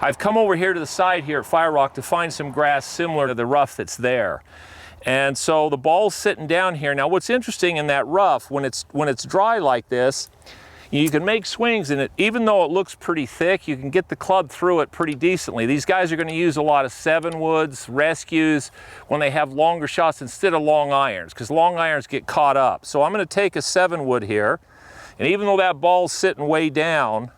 I've come over here to the side here at Fire Rock to find some grass similar to the rough that's there. And so the ball's sitting down here. Now what's interesting in that rough, when it's dry like this, you can make swings in it. Even though it looks pretty thick, you can get the club through it pretty decently. These guys are going to use a lot of 7-woods, rescues, when they have longer shots instead of long irons, because long irons get caught up. So I'm going to take a 7-wood here, and even though that ball's sitting way down,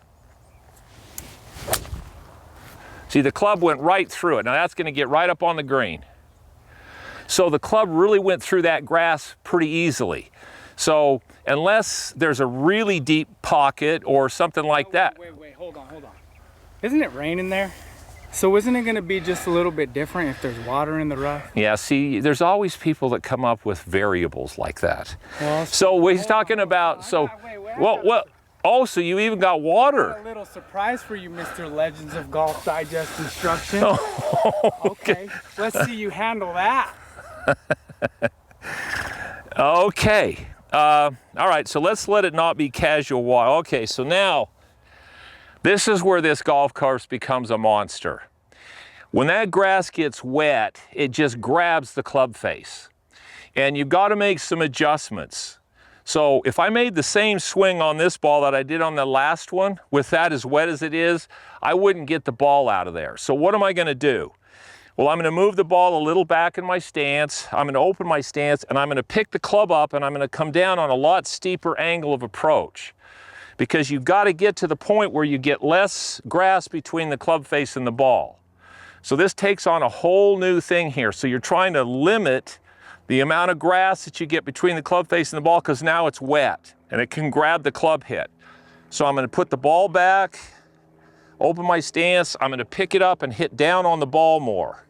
see, the club went right through it. Now that's going to get right up on the green. So the club really went through that grass pretty easily. So unless there's a really deep pocket or something like that. Wait, hold on. Isn't it raining there? So isn't it going to be just a little bit different if there's water in the rough? Yeah, see, there's always people that come up with variables like that. Well, so he's talking about, so, well, oh, so you even got water. A little surprise for you, Mr. Legends of Golf Digest Instruction. Oh, okay, let's see you handle that. Okay. All right, so let's let it not be casual water. Okay, so now, this is where this golf course becomes a monster. When that grass gets wet, it just grabs the club face. And you've got to make some adjustments. So if I made the same swing on this ball that I did on the last one, with that as wet as it is, I wouldn't get the ball out of there. So what am I going to do? Well, I'm going to move the ball a little back in my stance. I'm going to open my stance, and I'm going to pick the club up, and I'm going to come down on a lot steeper angle of approach. Because you've got to get to the point where you get less grass between the club face and the ball. So this takes on a whole new thing here. So you're trying to limit the amount of grass that you get between the club face and the ball, because now it's wet, and it can grab the club hit. So I'm going to put the ball back, open my stance, I'm going to pick it up and hit down on the ball more.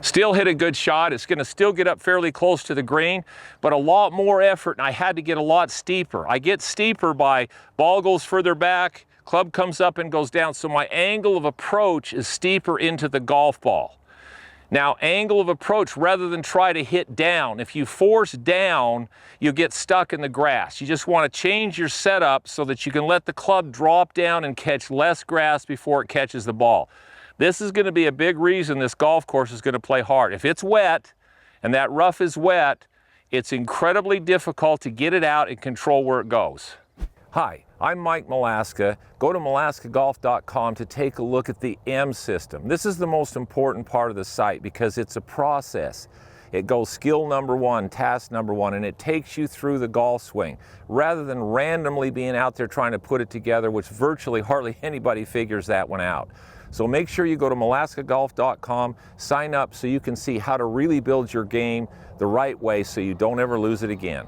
Still hit a good shot. It's going to still get up fairly close to the green, but a lot more effort, and I had to get a lot steeper. I get steeper by ball goes further back, club comes up and goes down, so my angle of approach is steeper into the golf ball. Now, angle of approach, rather than try to hit down, if you force down, you get stuck in the grass. You just want to change your setup so that you can let the club drop down and catch less grass before it catches the ball. This is going to be a big reason this golf course is going to play hard. If it's wet, and that rough is wet, it's incredibly difficult to get it out and control where it goes. Hi, I'm Mike Malaska. Go to malaskagolf.com to take a look at the M system. This is the most important part of the site because it's a process. It goes skill number 1, task number 1, and it takes you through the golf swing rather than randomly being out there trying to put it together, which virtually hardly anybody figures that one out. So make sure you go to malaskagolf.com, sign up so you can see how to really build your game the right way so you don't ever lose it again.